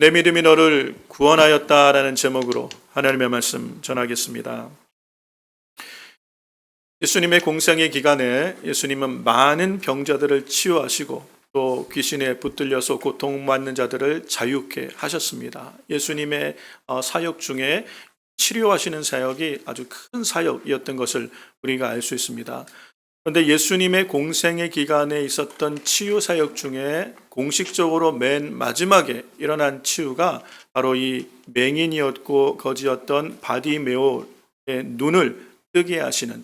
내 믿음이 너를 구원하였다라는 제목으로 하나님의 말씀 전하겠습니다. 예수님의 공생의 기간에 예수님은 많은 병자들을 치유하시고 또 귀신에 붙들려서 고통받는 자들을 자유케 하셨습니다. 예수님의 사역 중에 치료하시는 사역이 아주 큰 사역이었던 것을 우리가 알 수 있습니다. 그런데 예수님의 공생의 기간에 있었던 치유 사역 중에 공식적으로 맨 마지막에 일어난 치유가 바로 이 맹인이었고 거지였던 바디메오의 눈을 뜨게 하시는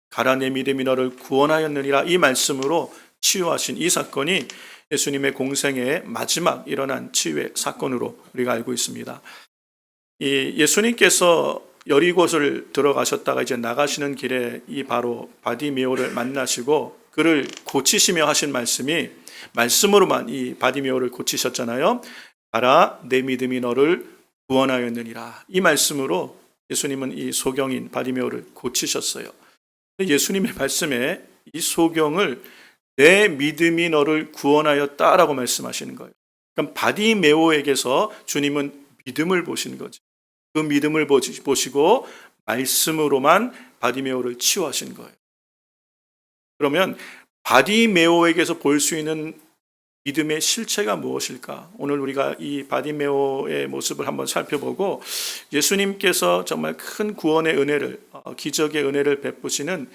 가라 내 믿음이 너를 구원하였느니라 이 말씀으로 치유하신 이 사건이 예수님의 공생의 마지막 일어난 치유의 사건으로 우리가 알고 있습니다. 이 예수님께서 여리고를 들어가셨다가 이제 나가시는 길에 이 바로 바디메오를 만나시고 그를 고치시며 하신 말씀이 말씀으로만 이 바디메오를 고치셨잖아요. 가라 내 믿음이 너를 구원하였느니라. 이 말씀으로 예수님은 이 소경인 바디메오를 고치셨어요. 예수님의 말씀에 이 소경을 내 믿음이 너를 구원하였다라고 말씀하시는 거예요. 그럼 바디메오에게서 주님은 믿음을 보신 거죠. 그 믿음을 보시고 말씀으로만 바디메오를 치유하신 거예요. 그러면 바디메오에게서 볼 수 있는 믿음의 실체가 무엇일까? 오늘 우리가 이 바디메오의 모습을 한번 살펴보고 예수님께서 정말 큰 구원의 은혜를, 기적의 은혜를 베푸시는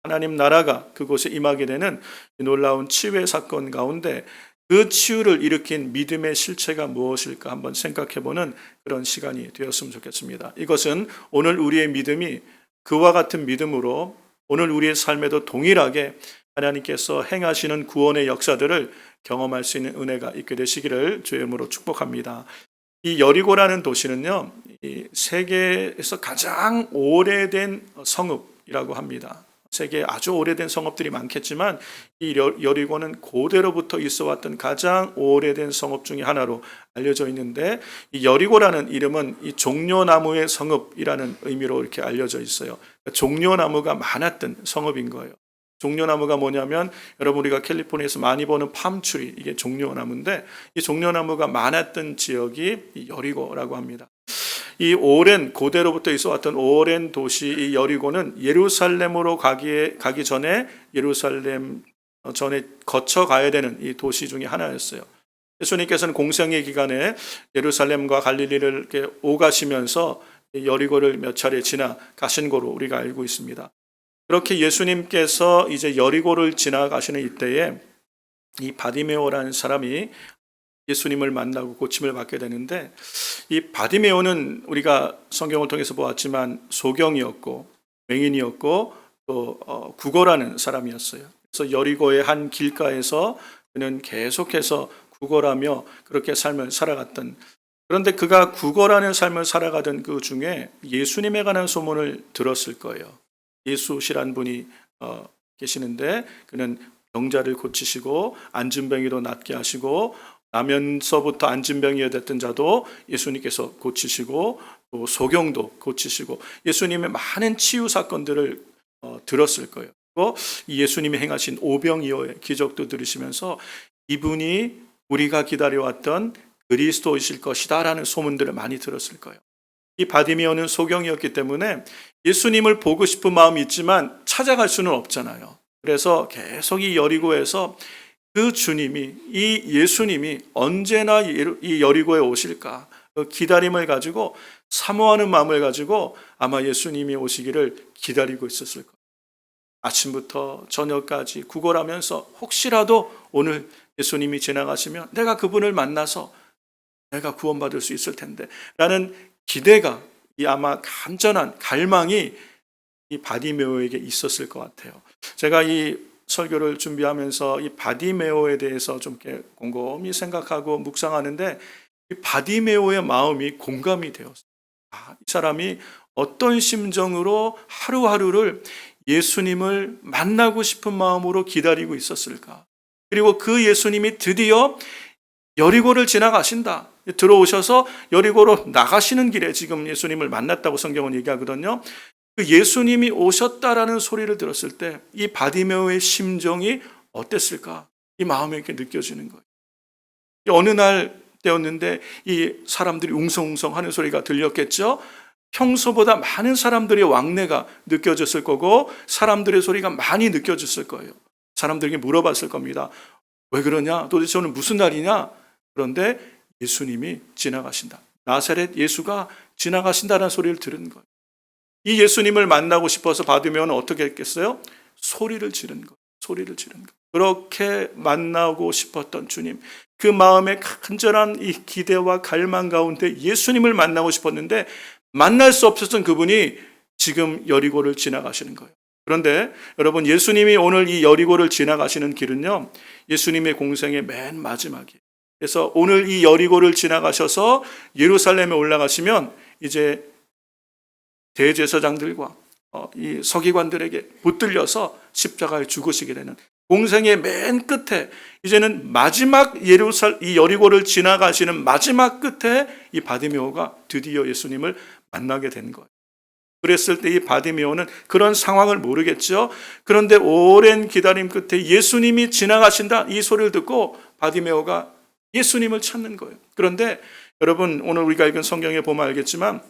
하나님 나라가 그곳에 임하게 되는 놀라운 치유의 사건 가운데 그 치유를 일으킨 믿음의 실체가 무엇일까 한번 생각해보는 그런 시간이 되었으면 좋겠습니다. 이것은 오늘 우리의 믿음이 그와 같은 믿음으로 오늘 우리의 삶에도 동일하게 하나님께서 행하시는 구원의 역사들을 경험할 수 있는 은혜가 있게 되시기를 주의 이름으로 축복합니다. 이 여리고라는 도시는요, 이 세계에서 가장 오래된 성읍이라고 합니다. 세계에 아주 오래된 성읍들이 많겠지만 이 여리고는 고대로부터 있어왔던 가장 오래된 성읍 중에 하나로 알려져 있는데 이 여리고라는 이름은 이 종려나무의 성읍이라는 의미로 이렇게 알려져 있어요. 종려나무가 많았던 성읍인 거예요. 종려나무가 뭐냐면 여러분 우리가 캘리포니아에서 많이 보는 팜트리 이게 종려나무인데 이 종려나무가 많았던 지역이 이 여리고라고 합니다. 이 오랜 고대로부터 있어왔던 오랜 도시 이 여리고는 예루살렘으로 가기 전에 예루살렘 전에 거쳐 가야 되는 이 도시 중에 하나였어요. 예수님께서는 공생의 기간에 예루살렘과 갈릴리를 이렇게 오가시면서 여리고를 몇 차례 지나가신 거로 우리가 알고 있습니다. 그렇게 예수님께서 이제 여리고를 지나가시는 이때에 이 바디메오라는 사람이 예수님을 만나고 고침을 받게 되는데 이 바디메오는 우리가 성경을 통해서 보았지만 소경이었고 맹인이었고 또 구걸하는 사람이었어요. 그래서 여리고의 한 길가에서 그는 계속해서 구걸하며 그렇게 삶을 살아갔던 그런데 그가 구걸하는 삶을 살아가던 그 중에 예수님에 관한 소문을 들었을 거예요. 예수시란 분이 계시는데 그는 병자를 고치시고 앉은병이도 낫게 하시고 나면서부터 앉은병이었던 자도 예수님께서 고치시고 또 소경도 고치시고 예수님의 많은 치유 사건들을 들었을 거예요. 그리고 예수님이 행하신 오병이어의 기적도 들으시면서 이분이 우리가 기다려왔던 그리스도이실 것이다라는 소문들을 많이 들었을 거예요. 이 바디메오는 소경이었기 때문에 예수님을 보고 싶은 마음이 있지만 찾아갈 수는 없잖아요. 그래서 계속 이 여리고에서 그 주님이 이 예수님이 언제나 이 여리고에 오실까 그 기다림을 가지고 사모하는 마음을 가지고 아마 예수님이 오시기를 기다리고 있었을 거예요. 아침부터 저녁까지 구걸하면서 혹시라도 오늘 예수님이 지나가시면 내가 그분을 만나서 내가 구원받을 수 있을 텐데 라는 기대가 이 아마 간절한 갈망이 이 바디메오에게 있었을 것 같아요. 제가 이 설교를 준비하면서 이 바디메오에 대해서 좀 이렇게 곰곰이 생각하고 묵상하는데 이 바디메오의 마음이 공감이 되었어요. 이 사람이 어떤 심정으로 하루하루를 예수님을 만나고 싶은 마음으로 기다리고 있었을까? 그리고 그 예수님이 드디어 여리고를 지나가신다. 들어오셔서 여리고로 나가시는 길에 지금 예수님을 만났다고 성경은 얘기하거든요. 그 예수님이 오셨다라는 소리를 들었을 때 이 바디메오의 심정이 어땠을까? 이 마음이 이렇게 느껴지는 거예요. 어느 날 되었는데 이 사람들이 웅성웅성 하는 소리가 들렸겠죠. 평소보다 많은 사람들의 왕래가 느껴졌을 거고 사람들의 소리가 많이 느껴졌을 거예요. 사람들에게 물어봤을 겁니다. 왜 그러냐? 도대체 오늘 무슨 날이냐? 그런데 예수님이 지나가신다. 나사렛 예수가 지나가신다는 소리를 들은 거예요. 이 예수님을 만나고 싶어서 바디메오는 어떻게 했겠어요? 소리를 지른 거예요. 소리를 지른 거예요. 그렇게 만나고 싶었던 주님, 그 마음의 간절한 이 기대와 갈망 가운데 예수님을 만나고 싶었는데 만날 수 없었던 그분이 지금 여리고를 지나가시는 거예요. 그런데 여러분, 예수님이 오늘 이 여리고를 지나가시는 길은요, 예수님의 공생의 맨 마지막이에요. 그래서 오늘 이 여리고를 지나가셔서 예루살렘에 올라가시면 이제 대제사장들과 이 서기관들에게 붙들려서 십자가에 죽으시게 되는 공생의 맨 끝에, 이제는 마지막 이 여리고를 지나가시는 마지막 끝에 이 바디메오가 드디어 예수님을 만나게 된 거예요. 그랬을 때 이 바디메오는 그런 상황을 모르겠죠. 그런데 오랜 기다림 끝에 예수님이 지나가신다 이 소리를 듣고 바디메오가 예수님을 찾는 거예요. 그런데 여러분, 오늘 우리가 읽은 성경에 보면 알겠지만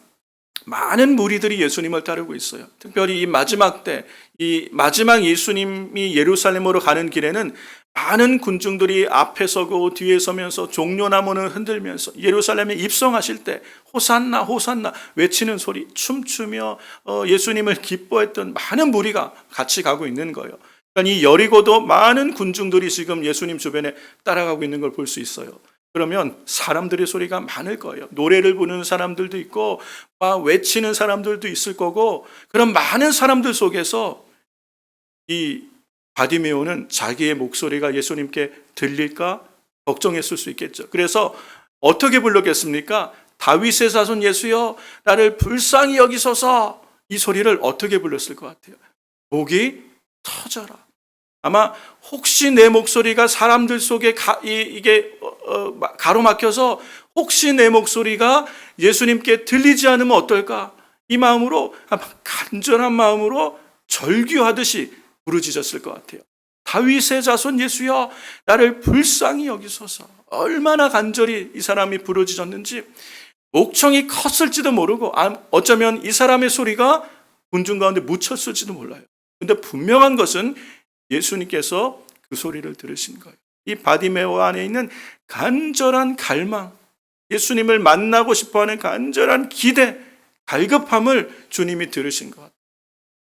많은 무리들이 예수님을 따르고 있어요. 특별히 이 마지막 때, 이 마지막 예수님이 예루살렘으로 가는 길에는 많은 군중들이 앞에 서고 뒤에 서면서 종려나무는 흔들면서 예루살렘에 입성하실 때 호산나 호산나 외치는 소리, 춤추며 예수님을 기뻐했던 많은 무리가 같이 가고 있는 거예요. 그러니까 이 여리고도 많은 군중들이 지금 예수님 주변에 따라가고 있는 걸 볼 수 있어요. 그러면 사람들의 소리가 많을 거예요. 노래를 부르는 사람들도 있고 막 외치는 사람들도 있을 거고, 그런 많은 사람들 속에서 이 바디메오는 자기의 목소리가 예수님께 들릴까 걱정했을 수 있겠죠. 그래서 어떻게 불렀겠습니까? 다윗의 자손 예수여 나를 불쌍히 여기소서. 이 소리를 어떻게 불렀을 것 같아요? 목이 터져라. 아마 혹시 내 목소리가 사람들 속에 이게 가로막혀서 혹시 내 목소리가 예수님께 들리지 않으면 어떨까? 이 마음으로 아마 간절한 마음으로 절규하듯이 부르짖었을 것 같아요. 다윗의 자손 예수여 나를 불쌍히 여기소서. 얼마나 간절히 이 사람이 부르짖었는지, 목청이 컸을지도 모르고 어쩌면 이 사람의 소리가 군중 가운데 묻혔을지도 몰라요. 근데 분명한 것은 예수님께서 그 소리를 들으신 거예요. 이 바디메오 안에 있는 간절한 갈망, 예수님을 만나고 싶어하는 간절한 기대, 갈급함을 주님이 들으신 것 같아요.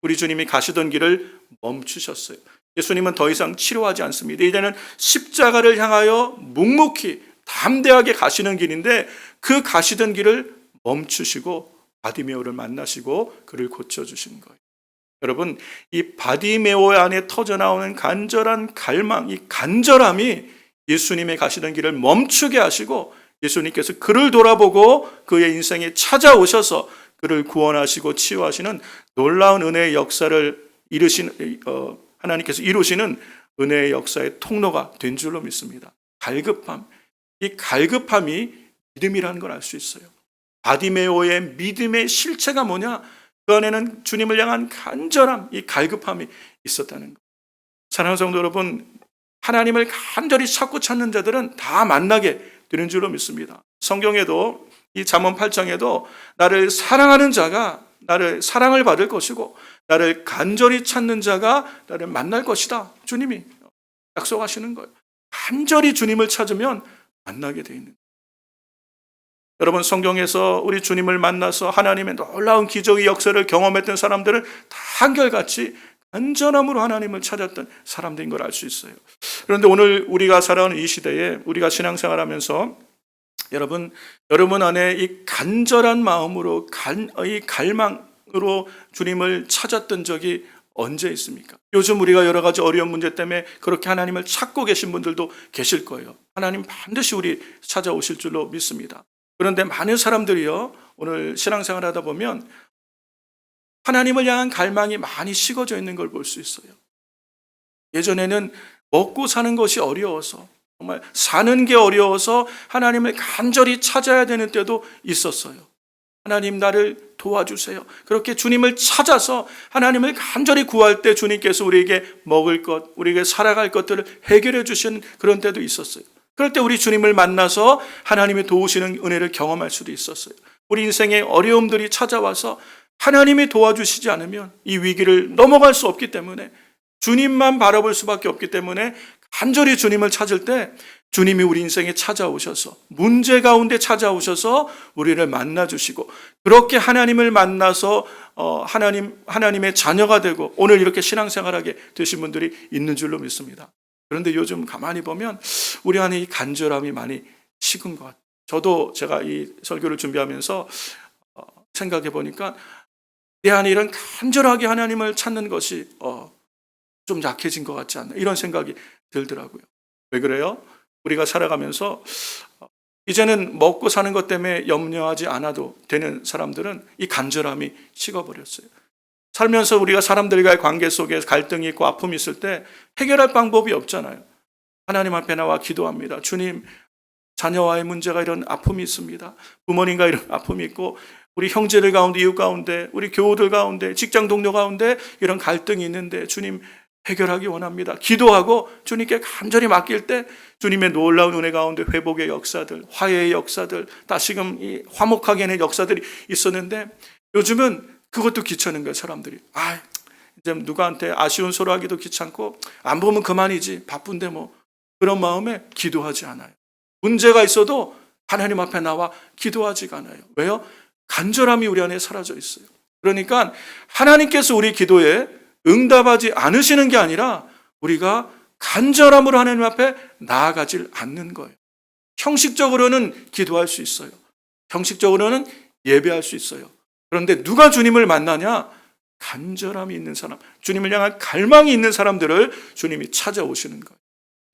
우리 주님이 가시던 길을 멈추셨어요. 예수님은 더 이상 치료하지 않습니다. 이제는 십자가를 향하여 묵묵히 담대하게 가시는 길인데 그 가시던 길을 멈추시고 바디메오를 만나시고 그를 고쳐주신 거예요. 여러분, 이 바디메오 안에 터져나오는 간절한 갈망, 이 간절함이 예수님의 가시던 길을 멈추게 하시고 예수님께서 그를 돌아보고 그의 인생에 찾아오셔서 그를 구원하시고 치유하시는 놀라운 은혜의 역사를 하나님께서 이루시는 은혜의 역사의 통로가 된 줄로 믿습니다. 갈급함, 이 갈급함이 믿음이라는 걸 알 수 있어요. 바디메오의 믿음의 실체가 뭐냐? 그 안에는 주님을 향한 간절함, 이 갈급함이 있었다는 것. 사랑하는 성도 여러분, 하나님을 간절히 찾고 찾는 자들은 다 만나게 되는 줄로 믿습니다. 성경에도 이 잠언 8장에도 나를 사랑하는 자가 나를 사랑을 받을 것이고 나를 간절히 찾는 자가 나를 만날 것이다. 주님이 약속하시는 거예요. 간절히 주님을 찾으면 만나게 돼 있는 거예요. 여러분, 성경에서 우리 주님을 만나서 하나님의 놀라운 기적의 역사를 경험했던 사람들은 다 한결같이 간절함으로 하나님을 찾았던 사람들인 걸 알 수 있어요. 그런데 오늘 우리가 살아가는 이 시대에 우리가 신앙생활하면서 여러분 안에 이 간절한 마음으로 이 갈망으로 주님을 찾았던 적이 언제 있습니까? 요즘 우리가 여러 가지 어려운 문제 때문에 그렇게 하나님을 찾고 계신 분들도 계실 거예요. 하나님 반드시 우리 찾아오실 줄로 믿습니다. 그런데 많은 사람들이요, 오늘 신앙생활 하다 보면 하나님을 향한 갈망이 많이 식어져 있는 걸 볼 수 있어요. 예전에는 먹고 사는 것이 어려워서, 정말 사는 게 어려워서 하나님을 간절히 찾아야 되는 때도 있었어요. 하나님 나를 도와주세요. 그렇게 주님을 찾아서 하나님을 간절히 구할 때 주님께서 우리에게 먹을 것, 우리에게 살아갈 것들을 해결해 주시는 그런 때도 있었어요. 그럴 때 우리 주님을 만나서 하나님의 도우시는 은혜를 경험할 수도 있었어요. 우리 인생에 어려움들이 찾아와서 하나님이 도와주시지 않으면 이 위기를 넘어갈 수 없기 때문에, 주님만 바라볼 수밖에 없기 때문에 간절히 주님을 찾을 때 주님이 우리 인생에 찾아오셔서, 문제 가운데 찾아오셔서 우리를 만나주시고, 그렇게 하나님을 만나서 하나님의 자녀가 되고 오늘 이렇게 신앙생활하게 되신 분들이 있는 줄로 믿습니다. 그런데 요즘 가만히 보면 우리 안에 이 간절함이 많이 식은 것 같아요. 저도 제가 이 설교를 준비하면서 생각해 보니까 내 안에 이런 간절하게 하나님을 찾는 것이 좀 약해진 것 같지 않나, 이런 생각이 들더라고요. 왜 그래요? 우리가 살아가면서 이제는 먹고 사는 것 때문에 염려하지 않아도 되는 사람들은 이 간절함이 식어버렸어요. 살면서 우리가 사람들과의 관계 속에 갈등이 있고 아픔이 있을 때 해결할 방법이 없잖아요. 하나님 앞에 나와 기도합니다. 주님, 자녀와의 문제가 이런 아픔이 있습니다. 부모님과 이런 아픔이 있고, 우리 형제들 가운데, 이웃 가운데, 우리 교우들 가운데, 직장 동료 가운데 이런 갈등이 있는데 주님 해결하기 원합니다. 기도하고 주님께 간절히 맡길 때 주님의 놀라운 은혜 가운데 회복의 역사들, 화해의 역사들, 다시금 이 화목하게 하는 역사들이 있었는데, 요즘은 그것도 귀찮은 거예요. 사람들이 이제 누구한테 아쉬운 소리 하기도 귀찮고, 안 보면 그만이지, 바쁜데 뭐, 그런 마음에 기도하지 않아요. 문제가 있어도 하나님 앞에 나와 기도하지가 않아요. 왜요? 간절함이 우리 안에 사라져 있어요. 그러니까 하나님께서 우리 기도에 응답하지 않으시는 게 아니라 우리가 간절함으로 하나님 앞에 나아가질 않는 거예요. 형식적으로는 기도할 수 있어요. 형식적으로는 예배할 수 있어요. 그런데 누가 주님을 만나냐? 간절함이 있는 사람, 주님을 향한 갈망이 있는 사람들을 주님이 찾아오시는 거예요.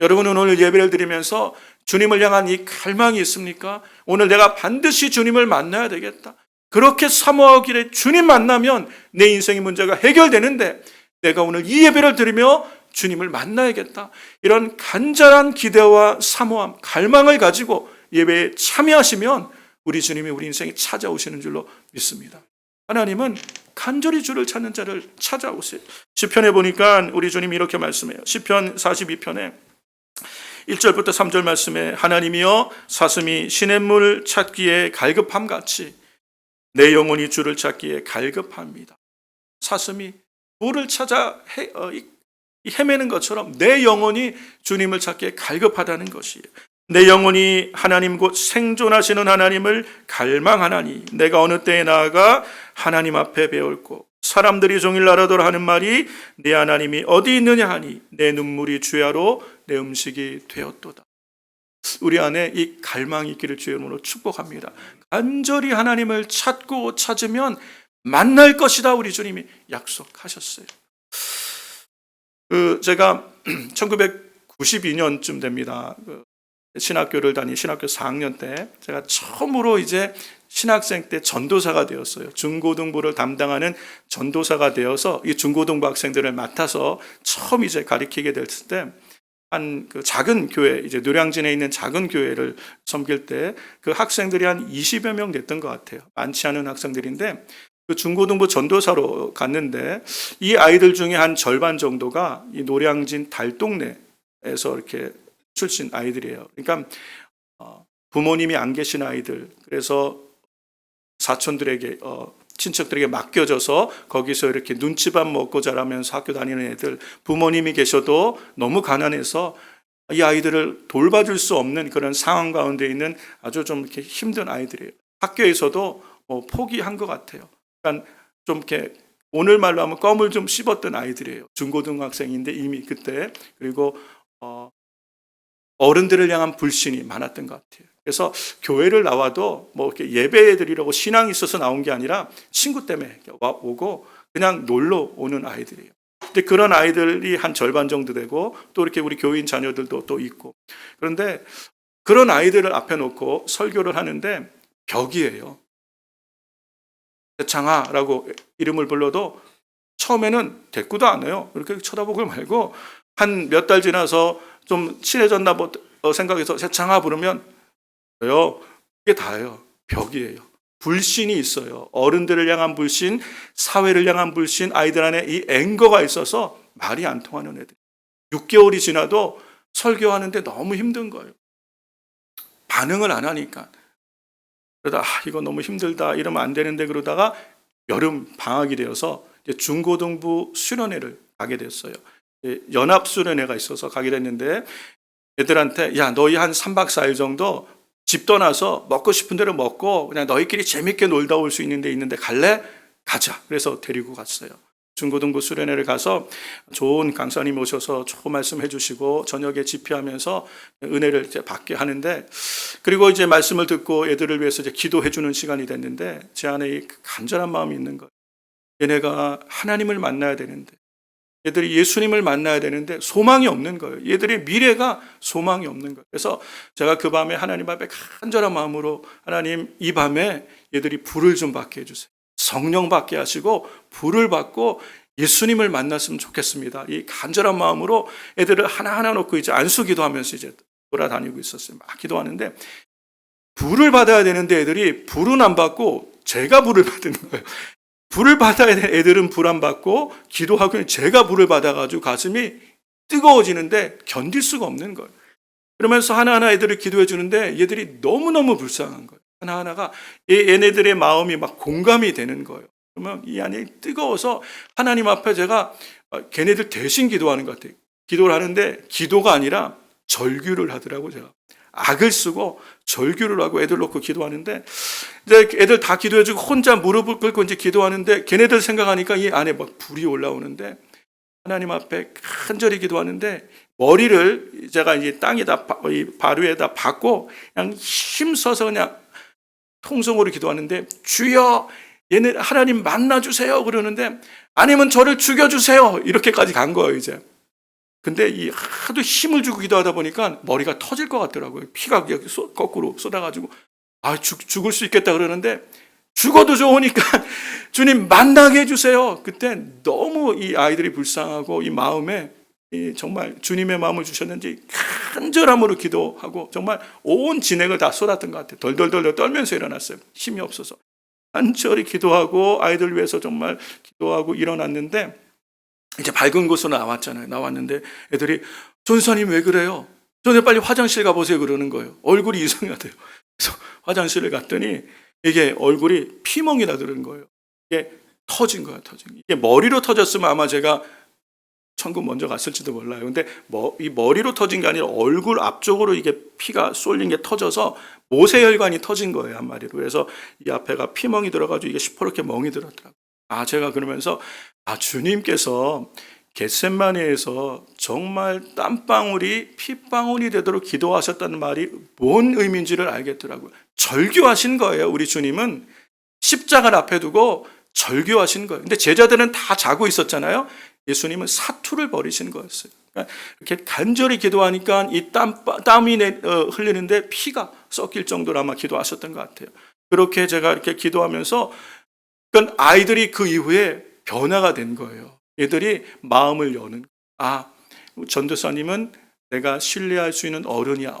여러분은 오늘 예배를 드리면서 주님을 향한 이 갈망이 있습니까? 오늘 내가 반드시 주님을 만나야 되겠다, 그렇게 사모하기를, 주님 만나면 내 인생의 문제가 해결되는데 내가 오늘 이 예배를 드리며 주님을 만나야겠다, 이런 간절한 기대와 사모함, 갈망을 가지고 예배에 참여하시면 우리 주님이 우리 인생에 찾아오시는 줄로 믿습니다. 하나님은 간절히 주를 찾는 자를 찾아오세요. 시편에 보니까 우리 주님이 이렇게 말씀해요. 시편 42편에 1절부터 3절 말씀에, 하나님이여 사슴이 시냇물 찾기에 갈급함같이 내 영혼이 주를 찾기에 갈급합니다. 사슴이 물을 찾아 헤매는 것처럼 내 영혼이 주님을 찾기에 갈급하다는 것이에요. 내 영혼이 하나님 곧 생존하시는 하나님을 갈망하나니 내가 어느 때에 나아가 하나님 앞에 배울고, 사람들이 종일 나라더라 하는 말이 내 하나님이 어디 있느냐 하니 내 눈물이 주야로 내 음식이 되었도다. 우리 안에 이 갈망이 있기를 주의 이름으로 축복합니다. 간절히 하나님을 찾고 찾으면 만날 것이다, 우리 주님이 약속하셨어요. 제가 1992년쯤 됩니다. 신학교를 신학교 4학년 때 제가 처음으로 이제 신학생 때 전도사가 되었어요. 중고등부를 담당하는 전도사가 되어서 이 중고등부 학생들을 맡아서 처음 이제 가르치게 됐을 때, 한 그 작은 교회, 이제 노량진에 있는 작은 교회를 섬길 때 그 학생들이 한 20여 명 됐던 것 같아요. 많지 않은 학생들인데, 그 중고등부 전도사로 갔는데 이 아이들 중에 한 절반 정도가 이 노량진 달동네에서 이렇게 출신 아이들이에요. 그러니까 부모님이 안 계신 아이들, 그래서 사촌들에게 친척들에게 맡겨져서 거기서 이렇게 눈치밥 먹고 자라면서 학교 다니는 애들, 부모님이 계셔도 너무 가난해서 이 아이들을 돌봐줄 수 없는 그런 상황 가운데 있는 아주 좀 이렇게 힘든 아이들이에요. 학교에서도 포기한 것 같아요. 그러니까 좀 이렇게 오늘 말로 하면 껌을 좀 씹었던 아이들이에요. 중고등학생인데 이미 그때. 그리고 어른들을 향한 불신이 많았던 것 같아요. 그래서 교회를 나와도 뭐 이렇게 예배 드리려고 신앙이 있어서 나온 게 아니라 친구 때문에 오고 그냥 놀러 오는 아이들이에요. 근데 그런 아이들이 한 절반 정도 되고, 또 이렇게 우리 교인 자녀들도 또 있고, 그런데 그런 아이들을 앞에 놓고 설교를 하는데 벽이에요. 장하라고 이름을 불러도 처음에는 대꾸도 안 해요. 이렇게 쳐다보고 말고 한 몇 달 지나서 좀 친해졌나 생각해서 세창아 부르면 그게 다예요. 벽이에요. 불신이 있어요. 어른들을 향한 불신, 사회를 향한 불신, 아이들 안에 이 앵거가 있어서 말이 안 통하는 애들. 6개월이 지나도 설교하는데 너무 힘든 거예요. 반응을 안 하니까. 그러다 이거 너무 힘들다 이러면 안 되는데 그러다가 여름 방학이 되어서 이제 중고등부 수련회를 가게 됐어요. 연합 수련회가 있어서 가게 됐는데 애들한테 야 너희 한 3박 4일 정도 집 떠나서 먹고 싶은 대로 먹고 그냥 너희끼리 재밌게 놀다 올 수 있는데 갈래? 가자. 그래서 데리고 갔어요. 중고등부 수련회를 가서 좋은 강사님 오셔서 좋은 말씀해 주시고 저녁에 집회하면서 은혜를 이제 받게 하는데, 그리고 이제 말씀을 듣고 애들을 위해서 이제 기도해 주는 시간이 됐는데 제 안에 이 간절한 마음이 있는 거예요. 얘네가 하나님을 만나야 되는데, 얘들이 예수님을 만나야 되는데 소망이 없는 거예요. 얘들의 미래가 소망이 없는 거예요. 그래서 제가 그 밤에 하나님 앞에 간절한 마음으로 하나님 이 밤에 얘들이 불을 좀 받게 해주세요. 성령 받게 하시고 불을 받고 예수님을 만났으면 좋겠습니다. 이 간절한 마음으로 애들을 하나하나 놓고 이제 안수 기도하면서 이제 돌아다니고 있었어요. 막 기도하는데 불을 받아야 되는데 애들이 불은 안 받고 제가 불을 받는 거예요. 불을 받아야 되는 애들은 불 안 받고 기도하고 제가 불을 받아가지고 가슴이 뜨거워지는데 견딜 수가 없는 거예요. 그러면서 하나하나 애들을 기도해 주는데 얘들이 너무너무 불쌍한 거예요. 하나하나가 얘네들의 마음이 막 공감이 되는 거예요. 그러면 이 안이 뜨거워서 하나님 앞에 제가 걔네들 대신 기도하는 것 같아요. 기도를 하는데 기도가 아니라 절규를 하더라고요. 제가 악을 쓰고 절규를 하고 애들 놓고 기도하는데 이제 애들 다 기도해주고 혼자 무릎을 꿇고 이제 기도하는데 걔네들 생각하니까 이 안에 막 불이 올라오는데 하나님 앞에 간절히 기도하는데 머리를 제가 이제 땅에다 발 위에다 박고 그냥 힘써서 그냥 통성으로 기도하는데 주여 얘네 하나님 만나주세요 그러는데 아니면 저를 죽여주세요 이렇게까지 간 거예요 이제. 근데 이 하도 힘을 주고 기도하다 보니까 머리가 터질 것 같더라고요. 피가 거꾸로 쏟아가지고 죽을 수 있겠다 그러는데 죽어도 좋으니까 주님 만나게 해주세요. 그때 너무 이 아이들이 불쌍하고 이 마음에 정말 주님의 마음을 주셨는지 간절함으로 기도하고 정말 온 진액을 다 쏟았던 것 같아요. 덜덜덜 떨면서 일어났어요. 힘이 없어서 간절히 기도하고 아이들 위해서 정말 기도하고 일어났는데 이제 밝은 곳으로 나왔잖아요. 나왔는데 애들이 전사님 왜 그래요? 전에 빨리 화장실 가보세요 그러는 거예요. 얼굴이 이상하대요. 그래서 화장실을 갔더니 이게 얼굴이 피멍이 나더는 거예요. 이게 터진 거야, 터진. 이게 머리로 터졌으면 아마 제가 천국 먼저 갔을지도 몰라요. 근데 이 머리로 터진 게 아니라 얼굴 앞쪽으로 이게 피가 쏠린 게 터져서 모세혈관이 터진 거예요, 한마디로. 그래서 이 앞에가 피멍이 들어가지고 이게 시퍼렇게 멍이 들었더라고요. 제가 그러면서 주님께서 겟세마네에서 정말 땀방울이 핏방울이 되도록 기도하셨다는 말이 뭔 의미인지를 알겠더라고요. 절규하신 거예요. 우리 주님은 십자가를 앞에 두고 절규하신 거예요. 근데 제자들은 다 자고 있었잖아요. 예수님은 사투를 벌이신 거였어요. 그러니까 이렇게 간절히 기도하니까 이 땀이 흘리는데 피가 섞일 정도로 아마 기도하셨던 것 같아요. 그렇게 제가 이렇게 기도하면서 그러니까 아이들이 그 이후에 변화가 된 거예요. 얘들이 마음을 여는 전도사님은 내가 신뢰할 수 있는 어른이야.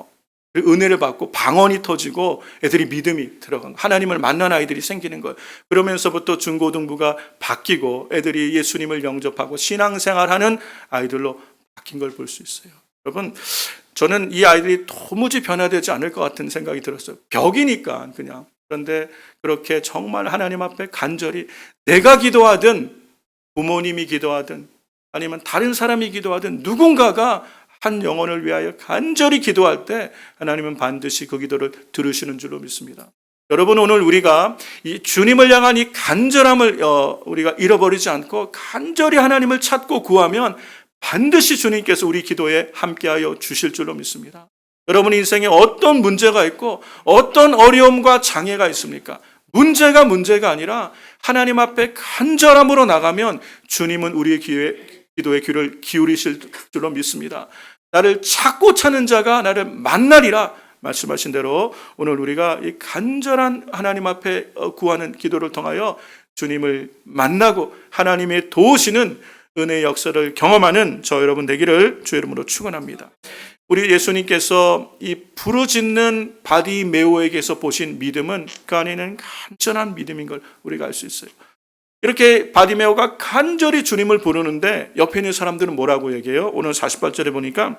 은혜를 받고 방언이 터지고 애들이 믿음이 들어간 거예요. 하나님을 만난 아이들이 생기는 거예요. 그러면서부터 중고등부가 바뀌고 애들이 예수님을 영접하고 신앙생활하는 아이들로 바뀐 걸 볼 수 있어요. 여러분, 저는 이 아이들이 도무지 변화되지 않을 것 같은 생각이 들었어요. 벽이니까 그냥. 그런데 그렇게 정말 하나님 앞에 간절히 내가 기도하든 부모님이 기도하든 아니면 다른 사람이 기도하든 누군가가 한 영혼을 위하여 간절히 기도할 때 하나님은 반드시 그 기도를 들으시는 줄로 믿습니다. 여러분, 오늘 우리가 이 주님을 향한 이 간절함을 우리가 잃어버리지 않고 간절히 하나님을 찾고 구하면 반드시 주님께서 우리 기도에 함께하여 주실 줄로 믿습니다. 여러분 인생에 어떤 문제가 있고 어떤 어려움과 장애가 있습니까? 문제가 아니라 하나님 앞에 간절함으로 나가면 주님은 우리의 기도에 귀를 기울이실 줄로 믿습니다. 나를 찾고 찾는 자가 나를 만나리라 말씀하신 대로 오늘 우리가 이 간절한 하나님 앞에 구하는 기도를 통하여 주님을 만나고 하나님의 도우시는 은혜의 역사를 경험하는 저 여러분 되기를 주의 이름으로 축원합니다. 우리 예수님께서 이 부르짖는 바디메오에게서 보신 믿음은 그 안에는 간절한 믿음인 걸 우리가 알 수 있어요. 이렇게 바디메오가 간절히 주님을 부르는데 옆에 있는 사람들은 뭐라고 얘기해요? 오늘 48절에 보니까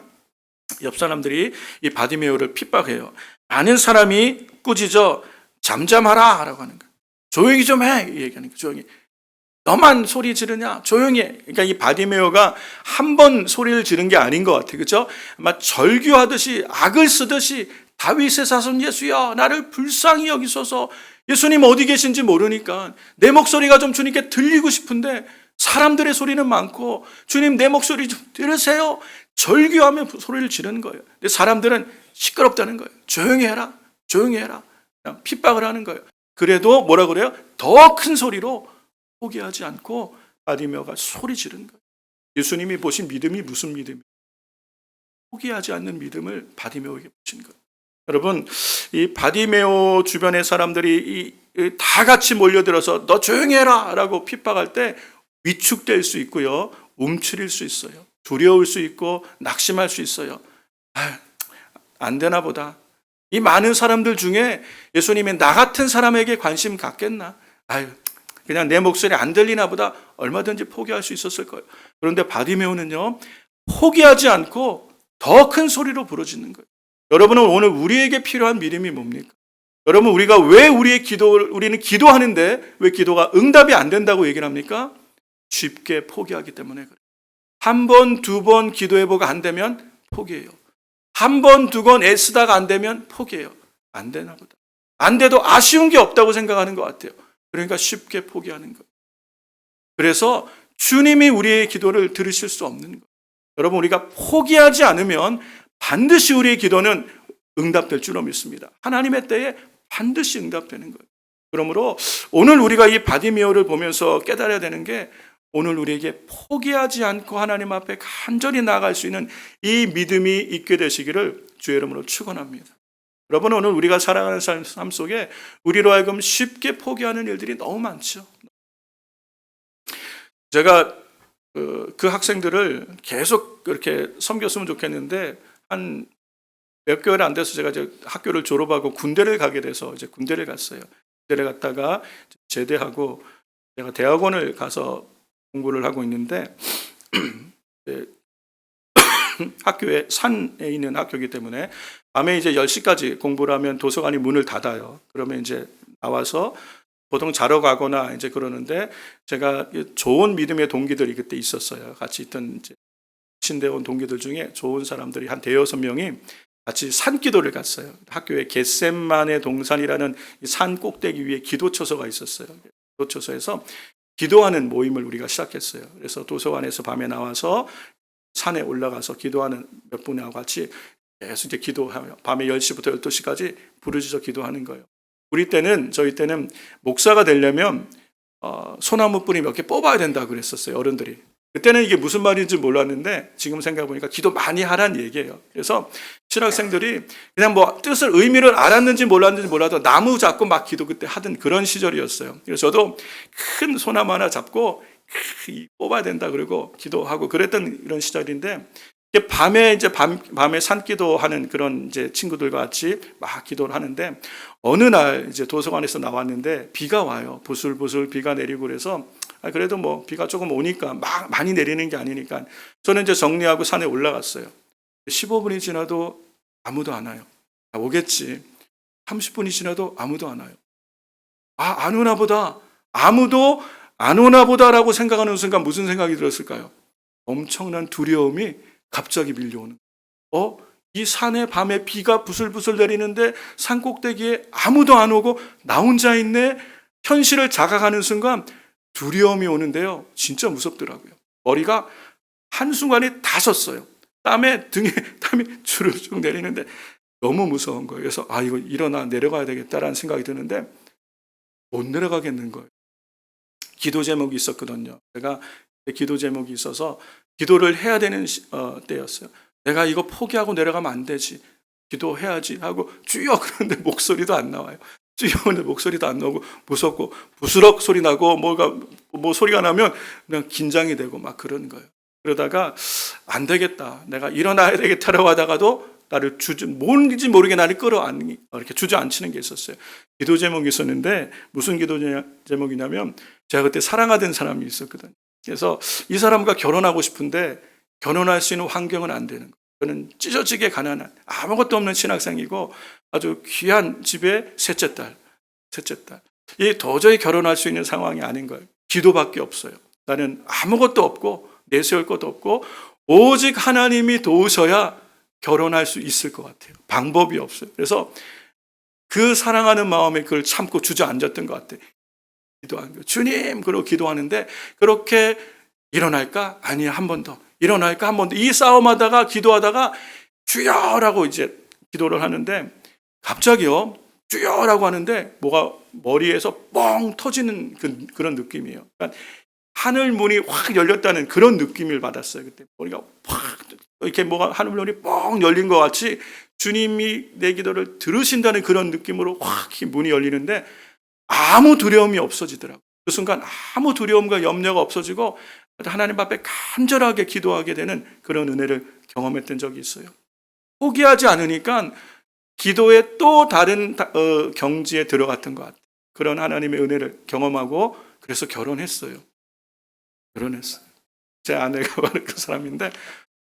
옆 사람들이 이 바디메오를 핍박해요. 많은 사람이 꾸짖어 잠잠하라 라고 하는 거예요. 조용히 좀 해 얘기하는 거예요. 조용히. 너만 소리 지르냐? 조용히 해. 그러니까 이 바디메오가 한 번 소리를 지른 게 아닌 것 같아요. 그렇죠? 아마 절규하듯이 악을 쓰듯이 다윗의 자손 예수여 나를 불쌍히 여기소서. 예수님 어디 계신지 모르니까 내 목소리가 좀 주님께 들리고 싶은데 사람들의 소리는 많고 주님 내 목소리 좀 들으세요. 절규하며 소리를 지르는 거예요. 근데 사람들은 시끄럽다는 거예요. 조용히 해라. 조용히 해라. 그냥 핍박을 하는 거예요. 그래도 뭐라 그래요? 더 큰 소리로 포기하지 않고 바디메오가 소리 지른 거예요. 예수님이 보신 믿음이 무슨 믿음이에요? 포기하지 않는 믿음을 바디메오에게 보신 거예요. 여러분, 이 바디메오 주변의 사람들이 다 같이 몰려들어서 너 조용히 해라 라고 핍박할 때 위축될 수 있고요. 움츠릴 수 있어요. 두려울 수 있고 낙심할 수 있어요. 안 되나 보다. 이 많은 사람들 중에 예수님이 나 같은 사람에게 관심 갖겠나? 그냥 내 목소리 안 들리나 보다. 얼마든지 포기할 수 있었을 거예요. 그런데 바디메오는요, 포기하지 않고 더 큰 소리로 부르짖는 거예요. 여러분은 오늘 우리에게 필요한 믿음이 뭡니까? 여러분, 우리가 왜 우리는 기도하는데 왜 기도가 응답이 안 된다고 얘기를 합니까? 쉽게 포기하기 때문에 그래요. 한 번, 두 번 기도해보고 안 되면 포기해요. 한 번, 두 번 애쓰다가 안 되면 포기해요. 안 되나 보다. 안 돼도 아쉬운 게 없다고 생각하는 것 같아요. 그러니까 쉽게 포기하는 거예요. 그래서 주님이 우리의 기도를 들으실 수 없는 거예요. 여러분, 우리가 포기하지 않으면 반드시 우리의 기도는 응답될 줄로 믿습니다. 하나님의 때에 반드시 응답되는 거예요. 그러므로 오늘 우리가 이 바디메오를 보면서 깨달아야 되는 게 오늘 우리에게 포기하지 않고 하나님 앞에 간절히 나아갈 수 있는 이 믿음이 있게 되시기를 주의 이름으로 축원합니다. 여러분, 오늘 우리가 살아가는 삶 속에 우리로 하여금 쉽게 포기하는 일들이 너무 많죠. 제가 그 학생들을 계속 그렇게 섬겼으면 좋겠는데 한 몇 개월 안 돼서 제가 이제 학교를 졸업하고 군대를 가게 돼서 이제 군대를 갔어요. 군대를 갔다가 제대하고 제가 대학원을 가서 공부를 하고 있는데 학교에 산에 있는 학교이기 때문에 밤에 이제 10시까지 공부를 하면 도서관이 문을 닫아요. 그러면 이제 나와서 보통 자러 가거나 이제 그러는데 제가 좋은 믿음의 동기들이 그때 있었어요. 같이 있던 이제 신대원 동기들 중에 좋은 사람들이 한 대여섯 명이 같이 산기도를 갔어요. 학교에 겟셈만의 동산이라는 산 꼭대기 위에 기도처소가 있었어요. 기도처소에서 기도하는 모임을 우리가 시작했어요. 그래서 도서관에서 밤에 나와서 산에 올라가서 기도하는 몇 분하고 같이 계속 이제 기도하며 밤에 10시부터 12시까지 부르짖어 기도하는 거예요. 저희 때는 목사가 되려면 소나무 뿌리 몇 개 뽑아야 된다 그랬었어요. 어른들이. 그때는 이게 무슨 말인지 몰랐는데 지금 생각해보니까 기도 많이 하라는 얘기예요. 그래서 신학생들이 그냥 뭐 뜻을 의미를 알았는지 몰랐는지 몰라도 나무 잡고 막 기도 그때 하던 그런 시절이었어요. 그래서 저도 큰 소나무 하나 잡고 뽑아야 된다 그러고 기도하고 그랬던 이런 시절인데 밤에 산기도하는 그런 이제 친구들과 같이 막 기도를 하는데 어느 날 이제 도서관에서 나왔는데 비가 와요. 부슬부슬 비가 내리고 그래서 그래도 뭐 비가 조금 오니까 막 많이 내리는 게 아니니까 저는 이제 정리하고 산에 올라갔어요. 15분이 지나도 아무도 안 와요. 오겠지. 30분이 지나도 아무도 안 와요. 안 오나 보다. 아무도 안 오나 보다라고 생각하는 순간 무슨 생각이 들었을까요? 엄청난 두려움이 갑자기 밀려오는 이 산에 밤에 비가 부슬부슬 내리는데 산 꼭대기에 아무도 안 오고 나 혼자 있네. 현실을 자각하는 순간 두려움이 오는데요. 진짜 무섭더라고요. 머리가 한순간에 다 섰어요. 등에 땀이 주르륵 내리는데 너무 무서운 거예요. 그래서 이거 일어나 내려가야 되겠다라는 생각이 드는데 못 내려가겠는 거예요. 기도 제목이 있었거든요. 제가 기도 제목이 있어서 기도를 해야 되는 때였어요. 내가 이거 포기하고 내려가면 안 되지. 기도해야지 하고 주여 그런데 목소리도 안 나와요. 주여 근데 목소리도 안 나오고 무섭고 부스럭 소리 나고 뭐 소리가 나면 그냥 긴장이 되고 막 그런 거예요. 그러다가 안 되겠다. 내가 일어나야 되겠다라고 하다가도 나를 뭔지 모르게 나를 이렇게 주저앉히는 게 있었어요. 기도 제목이 있었는데 무슨 기도 제목이냐면 제가 그때 사랑하던 사람이 있었거든요. 그래서 이 사람과 결혼하고 싶은데 결혼할 수 있는 환경은 안 되는 거예요. 저는 찢어지게 가난한 아무것도 없는 신학생이고 아주 귀한 집의 셋째 딸. 이 도저히 결혼할 수 있는 상황이 아닌 거예요. 기도밖에 없어요. 나는 아무것도 없고 내세울 것도 없고 오직 하나님이 도우셔야 결혼할 수 있을 것 같아요. 방법이 없어요. 그래서 그 사랑하는 마음에 그걸 참고 주저앉았던 것 같아요. 기도한 거예요. 주님! 그러고 기도하는데 그렇게 일어날까? 아니, 한 번 더. 일어날까? 한 번 더. 이 싸움하다가 기도하다가 주여라고 이제 기도를 하는데 갑자기요. 주여라고 하는데 뭐가 머리에서 뻥 터지는 그런 느낌이에요. 그러니까 하늘 문이 확 열렸다는 그런 느낌을 받았어요. 그때 머리가 확 이렇게 뭐가 하늘 문이 뻥 열린 것 같이 주님이 내 기도를 들으신다는 그런 느낌으로 확 문이 열리는데 아무 두려움이 없어지더라고요. 그 순간 아무 두려움과 염려가 없어지고 하나님 앞에 간절하게 기도하게 되는 그런 은혜를 경험했던 적이 있어요. 포기하지 않으니까 기도의 또 다른 경지에 들어갔던 것 같아요. 그런 하나님의 은혜를 경험하고 그래서 결혼했어요. 제 아내가 바로 그 사람인데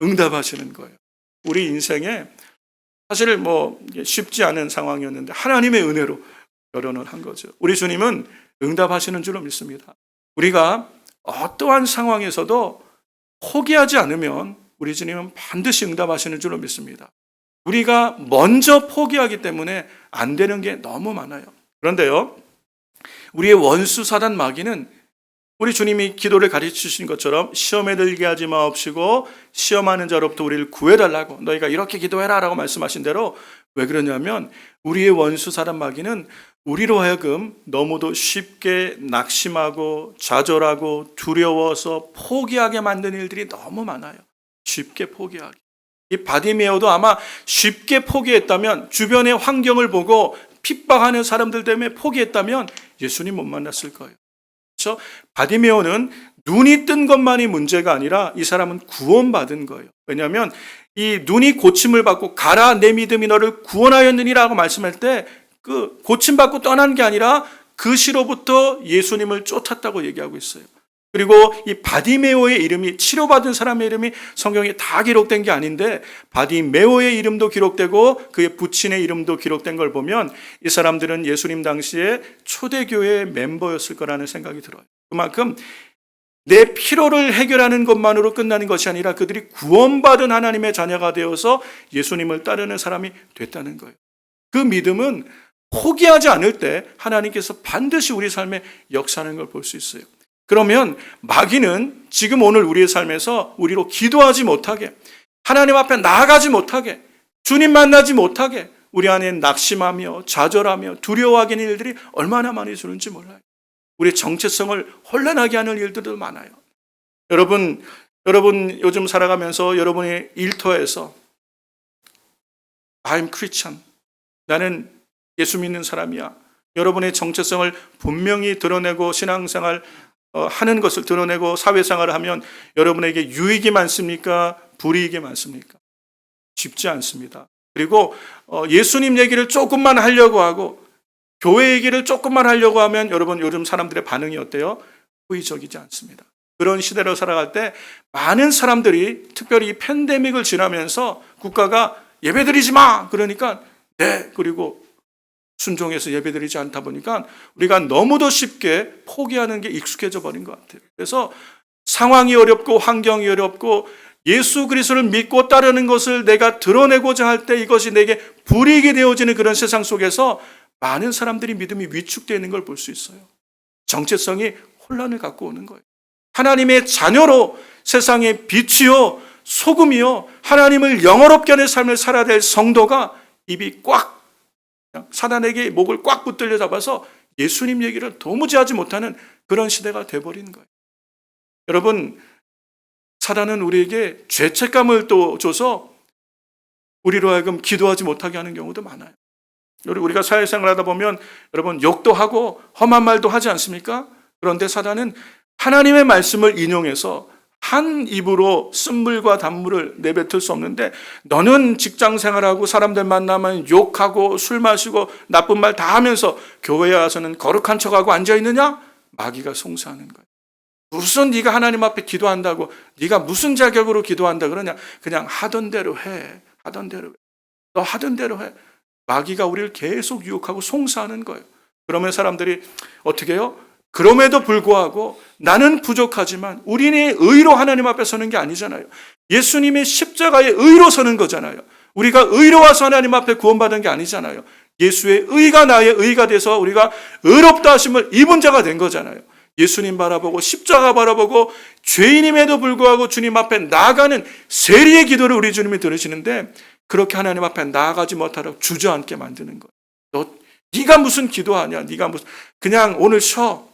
응답하시는 거예요. 우리 인생에 사실 뭐 쉽지 않은 상황이었는데 하나님의 은혜로 결혼을 한 거죠. 우리 주님은 응답하시는 줄로 믿습니다. 우리가 어떠한 상황에서도 포기하지 않으면 우리 주님은 반드시 응답하시는 줄로 믿습니다. 우리가 먼저 포기하기 때문에 안 되는 게 너무 많아요. 그런데요, 우리의 원수 사단 마귀는 우리 주님이 기도를 가르치신 것처럼 시험에 들게 하지 마옵시고 시험하는 자로부터 우리를 구해달라고 너희가 이렇게 기도해라 라고 말씀하신 대로 왜 그러냐면 우리의 원수 사단 마귀는 우리로 하여금 너무도 쉽게 낙심하고 좌절하고 두려워서 포기하게 만드는 일들이 너무 많아요. 쉽게 포기하게. 이 바디메오도 아마 쉽게 포기했다면 주변의 환경을 보고 핍박하는 사람들 때문에 포기했다면 예수님 못 만났을 거예요. 그렇죠? 바디메오는 눈이 뜬 것만이 문제가 아니라 이 사람은 구원받은 거예요. 왜냐하면 이 눈이 고침을 받고 가라 내 믿음이 너를 구원하였느니라고 말씀할 때 그 고침받고 떠난 게 아니라 그 시로부터 예수님을 쫓았다고 얘기하고 있어요. 그리고 이 바디메오의 이름이 치료받은 사람의 이름이 성경에 다 기록된 게 아닌데 바디메오의 이름도 기록되고 그의 부친의 이름도 기록된 걸 보면 이 사람들은 예수님 당시에 초대교회 멤버였을 거라는 생각이 들어요. 그만큼 내 필요를 해결하는 것만으로 끝나는 것이 아니라 그들이 구원받은 하나님의 자녀가 되어서 예수님을 따르는 사람이 됐다는 거예요. 그 믿음은 포기하지 않을 때 하나님께서 반드시 우리 삶에 역사하는 걸 볼 수 있어요. 그러면 마귀는 지금 오늘 우리의 삶에서 우리로 기도하지 못하게, 하나님 앞에 나아가지 못하게, 주님 만나지 못하게 우리 안에 낙심하며 좌절하며 두려워하게 하는 일들이 얼마나 많이 주는지 몰라요. 우리의 정체성을 혼란하게 하는 일들도 많아요. 여러분 요즘 살아가면서 여러분의 일터에서 I'm Christian, 나는 예수 믿는 사람이야. 여러분의 정체성을 분명히 드러내고 신앙생활 하는 것을 드러내고 사회생활을 하면 여러분에게 유익이 많습니까? 불이익이 많습니까? 쉽지 않습니다. 그리고 예수님 얘기를 조금만 하려고 하고 교회 얘기를 조금만 하려고 하면 여러분 요즘 사람들의 반응이 어때요? 호의적이지 않습니다. 그런 시대로 살아갈 때 많은 사람들이 특별히 이 팬데믹을 지나면서 국가가 예배드리지 마! 그러니까 네, 그리고 순종해서 예배드리지 않다 보니까 우리가 너무도 쉽게 포기하는 게 익숙해져 버린 것 같아요. 그래서 상황이 어렵고 환경이 어렵고 예수 그리스도를 믿고 따르는 것을 내가 드러내고자 할 때 이것이 내게 불이익이 되어지는 그런 세상 속에서 많은 사람들이 믿음이 위축되어 있는 걸 볼 수 있어요. 정체성이 혼란을 갖고 오는 거예요. 하나님의 자녀로 세상의 빛이요 소금이요 하나님을 영어롭게 하는 삶을 살아야 될 성도가 입이 꽉 사단에게 목을 꽉 붙들려 잡아서 예수님 얘기를 도무지 하지 못하는 그런 시대가 돼버린 거예요. 여러분, 사단은 우리에게 죄책감을 또 줘서 우리로 하여금 기도하지 못하게 하는 경우도 많아요. 우리가 사회생활 하다 보면 여러분 욕도 하고 험한 말도 하지 않습니까? 그런데 사단은 하나님의 말씀을 인용해서 한 입으로 쓴물과 단물을 내뱉을 수 없는데 너는 직장 생활하고 사람들 만나면 욕하고 술 마시고 나쁜 말 다 하면서 교회에 와서는 거룩한 척하고 앉아있느냐? 마귀가 송사하는 거예요. 무슨 네가 하나님 앞에 기도한다고, 네가 무슨 자격으로 기도한다 그러냐. 그냥 하던 대로 해. 하던 대로 해. 너 하던 대로 해. 마귀가 우리를 계속 유혹하고 송사하는 거예요. 그러면 사람들이 어떻게 해요? 그럼에도 불구하고 나는 부족하지만 우리는 의로 하나님 앞에 서는 게 아니잖아요. 예수님의 십자가의 의로 서는 거잖아요. 우리가 의로 와서 하나님 앞에 구원받은 게 아니잖아요. 예수의 의가 나의 의가 돼서 우리가 의롭다 하심을 입은 자가 된 거잖아요. 예수님 바라보고 십자가 바라보고 죄인임에도 불구하고 주님 앞에 나아가는 세리의 기도를 우리 주님이 들으시는데, 그렇게 하나님 앞에 나아가지 못하도록 주저앉게 만드는 거예요. 네가 무슨 기도하냐. 네가 무슨, 그냥 오늘 쉬어.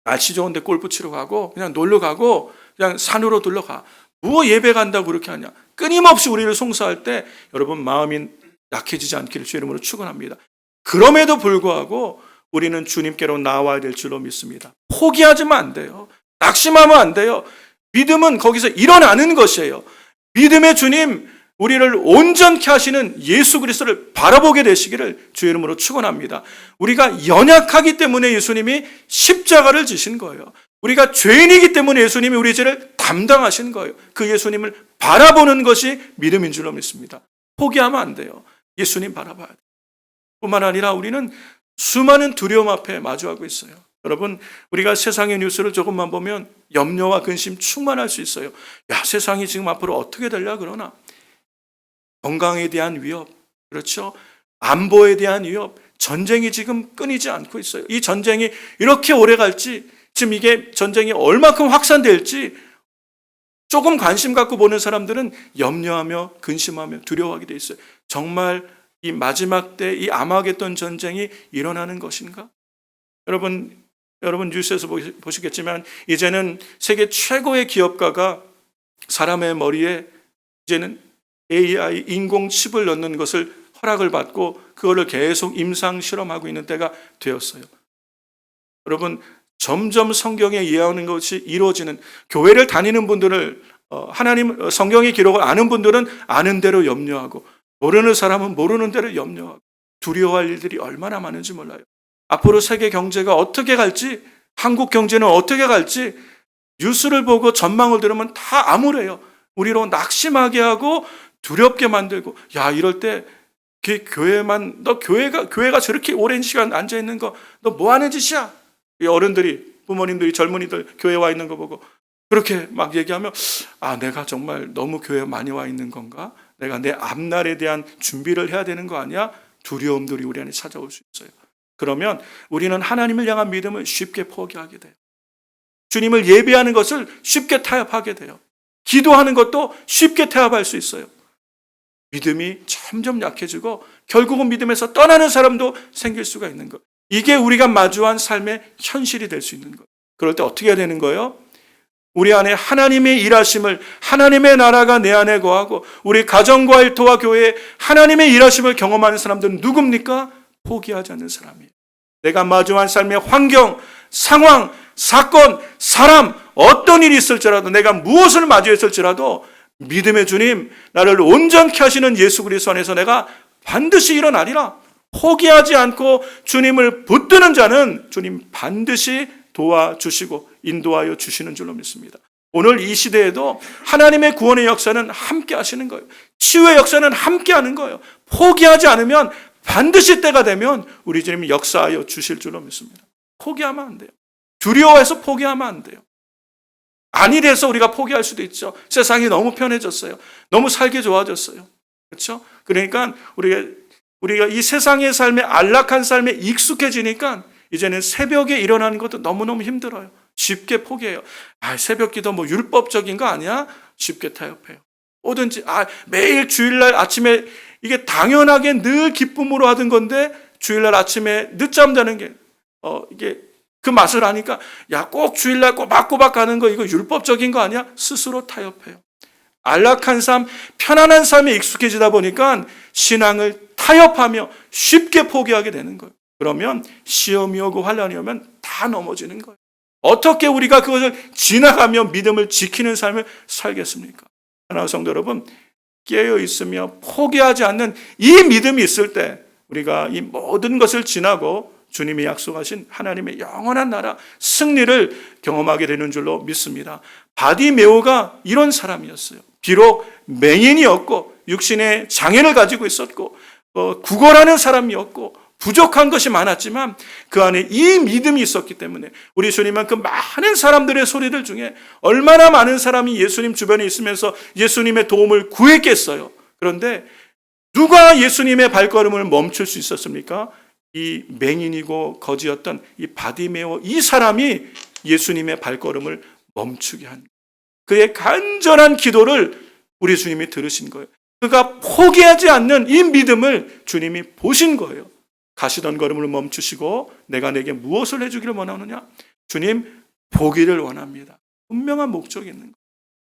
날씨 좋은데 골프 치러 가고 그냥 놀러 가고 그냥 산으로 둘러가. 뭐 예배 간다고 그렇게 하냐. 끊임없이 우리를 송사할 때 여러분 마음이 약해지지 않기를 주의 이름으로 축원합니다. 그럼에도 불구하고 우리는 주님께로 나와야 될 줄로 믿습니다. 포기하지만 안 돼요. 낙심하면 안 돼요. 믿음은 거기서 일어나는 것이에요. 믿음의 주님, 우리를 온전케 하시는 예수 그리스도를 바라보게 되시기를 주의 이름으로 축원합니다. 우리가 연약하기 때문에 예수님이 십자가를 지신 거예요. 우리가 죄인이기 때문에 예수님이 우리 죄를 담당하신 거예요. 그 예수님을 바라보는 것이 믿음인 줄로 믿습니다. 포기하면 안 돼요. 예수님 바라봐야 돼요. 뿐만 아니라 우리는 수많은 두려움 앞에 마주하고 있어요. 여러분, 우리가 세상의 뉴스를 조금만 보면 염려와 근심 충만할 수 있어요. 야, 세상이 지금 앞으로 어떻게 될려 그러나. 건강에 대한 위협, 그렇죠? 안보에 대한 위협, 전쟁이 지금 끊이지 않고 있어요. 이 전쟁이 이렇게 오래 갈지, 지금 이게 전쟁이 얼마큼 확산될지 조금 관심 갖고 보는 사람들은 염려하며 근심하며 두려워하게 돼 있어요. 정말 이 마지막 때 이 아마겟돈 전쟁이 일어나는 것인가? 여러분 뉴스에서 보시겠지만 이제는 세계 최고의 기업가가 사람의 머리에 이제는 AI 인공 칩을 넣는 것을 허락을 받고 그거를 계속 임상 실험하고 있는 때가 되었어요. 여러분, 점점 성경에 이해하는 것이 이루어지는, 교회를 다니는 분들을 하나님 성경의 기록을 아는 분들은 아는 대로 염려하고, 모르는 사람은 모르는 대로 염려하고, 두려워할 일들이 얼마나 많은지 몰라요. 앞으로 세계 경제가 어떻게 갈지, 한국 경제는 어떻게 갈지 뉴스를 보고 전망을 들으면 다 암울해요. 우리로 낙심하게 하고 두렵게 만들고, 야, 이럴 때 교회만, 너 교회가 저렇게 오랜 시간 앉아 있는 거 너 뭐 하는 짓이야? 이 어른들이, 부모님들이, 젊은이들 교회 와 있는 거 보고 그렇게 막 얘기하면, 아, 내가 정말 너무 교회에 많이 와 있는 건가? 내가 내 앞날에 대한 준비를 해야 되는 거 아니야? 두려움들이 우리 안에 찾아올 수 있어요. 그러면 우리는 하나님을 향한 믿음을 쉽게 포기하게 돼요. 주님을 예배하는 것을 쉽게 타협하게 돼요. 기도하는 것도 쉽게 타협할 수 있어요. 믿음이 점점 약해지고 결국은 믿음에서 떠나는 사람도 생길 수가 있는 것. 이게 우리가 마주한 삶의 현실이 될 수 있는 것. 그럴 때 어떻게 해야 되는 거예요? 우리 안에 하나님의 일하심을, 하나님의 나라가 내 안에 거하고 우리 가정과 일터와 교회에 하나님의 일하심을 경험하는 사람들은 누굽니까? 포기하지 않는 사람이에요. 내가 마주한 삶의 환경, 상황, 사건, 사람, 어떤 일이 있을지라도, 내가 무엇을 마주했을지라도 믿음의 주님, 나를 온전케 하시는 예수 그리스도 안에서 내가 반드시 일어나리라. 포기하지 않고 주님을 붙드는 자는 주님 반드시 도와주시고 인도하여 주시는 줄로 믿습니다. 오늘 이 시대에도 하나님의 구원의 역사는 함께 하시는 거예요. 치유의 역사는 함께 하는 거예요. 포기하지 않으면 반드시 때가 되면 우리 주님이 역사하여 주실 줄로 믿습니다. 포기하면 안 돼요. 두려워해서 포기하면 안 돼요. 아니 돼서 우리가 포기할 수도 있죠. 세상이 너무 편해졌어요. 너무 살기 좋아졌어요. 그렇죠? 그러니까 우리가 이 세상의 삶에, 안락한 삶에 익숙해지니까 이제는 새벽에 일어나는 것도 너무너무 힘들어요. 쉽게 포기해요. 아, 새벽 기도 뭐 율법적인 거 아니야? 쉽게 타협해요. 뭐든지, 매일 주일날 아침에 이게 당연하게 늘 기쁨으로 하던 건데 주일날 아침에 늦잠 자는 게 이게 그 맛을 아니까, 야, 꼭 주일날 꼬박꼬박 가는 거 이거 율법적인 거 아니야? 스스로 타협해요. 안락한 삶, 편안한 삶에 익숙해지다 보니까 신앙을 타협하며 쉽게 포기하게 되는 거예요. 그러면 시험이 오고 환난이 오면 다 넘어지는 거예요. 어떻게 우리가 그것을 지나가며 믿음을 지키는 삶을 살겠습니까? 하나님의 성도 여러분, 깨어 있으며 포기하지 않는 이 믿음이 있을 때 우리가 이 모든 것을 지나고 주님이 약속하신 하나님의 영원한 나라 승리를 경험하게 되는 줄로 믿습니다. 바디메오가 이런 사람이었어요. 비록 맹인이었고 육신의 장애를 가지고 있었고 구걸하는 사람이었고 부족한 것이 많았지만 그 안에 이 믿음이 있었기 때문에 우리 주님은 그 많은 사람들의 소리들 중에 얼마나 많은 사람이 예수님 주변에 있으면서 예수님의 도움을 구했겠어요. 그런데 누가 예수님의 발걸음을 멈출 수 있었습니까? 이 맹인이고 거지였던 이 바디메오 이 사람이 예수님의 발걸음을 멈추게 한 그의 간절한 기도를 우리 주님이 들으신 거예요. 그가 포기하지 않는 이 믿음을 주님이 보신 거예요. 가시던 걸음을 멈추시고 내가 내게 무엇을 해주기를 원하느냐? 주님 보기를 원합니다. 분명한 목적이 있는 거예요.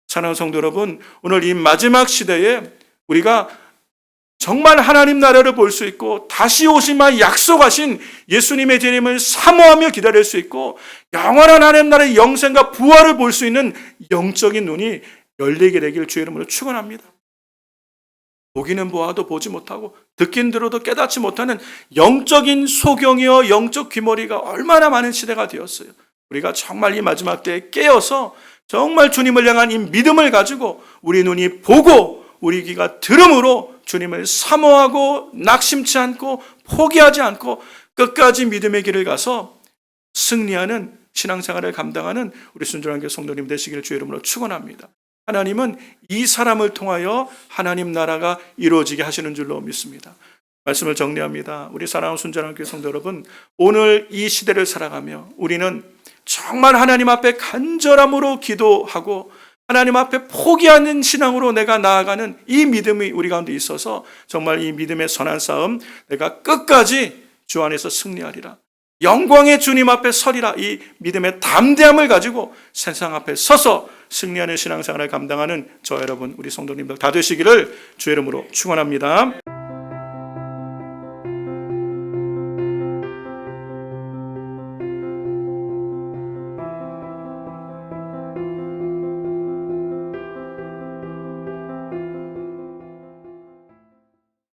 사랑하는 성도 여러분, 오늘 이 마지막 시대에 우리가 정말 하나님 나라를 볼 수 있고 다시 오시마 약속하신 예수님의 재림을 사모하며 기다릴 수 있고 영원한 하나님 나라의 영생과 부활을 볼 수 있는 영적인 눈이 열리게 되길 주의 이름으로 축원합니다. 보기는 보아도 보지 못하고 듣긴 들어도 깨닫지 못하는 영적인 소경이여 영적 귀머리가 얼마나 많은 시대가 되었어요. 우리가 정말 이 마지막 때에 깨어서 정말 주님을 향한 이 믿음을 가지고 우리 눈이 보고 우리 귀가 들음으로 주님을 사모하고 낙심치 않고 포기하지 않고 끝까지 믿음의 길을 가서 승리하는 신앙생활을 감당하는 우리 순종한 교회 성도님 되시기를 주의 이름으로 축원합니다. 하나님은 이 사람을 통하여 하나님 나라가 이루어지게 하시는 줄로 믿습니다. 말씀을 정리합니다. 우리 사랑하는 순전한 교회 성도 여러분, 오늘 이 시대를 살아가며 우리는 정말 하나님 앞에 간절함으로 기도하고 하나님 앞에 포기하는 신앙으로 내가 나아가는 이 믿음이 우리 가운데 있어서 정말 이 믿음의 선한 싸움 내가 끝까지 주 안에서 승리하리라. 영광의 주님 앞에 서리라. 이 믿음의 담대함을 가지고 세상 앞에 서서 승리하는 신앙생활을 감당하는 저 여러분 우리 성도님들 다 되시기를 주의 이름으로 축원합니다.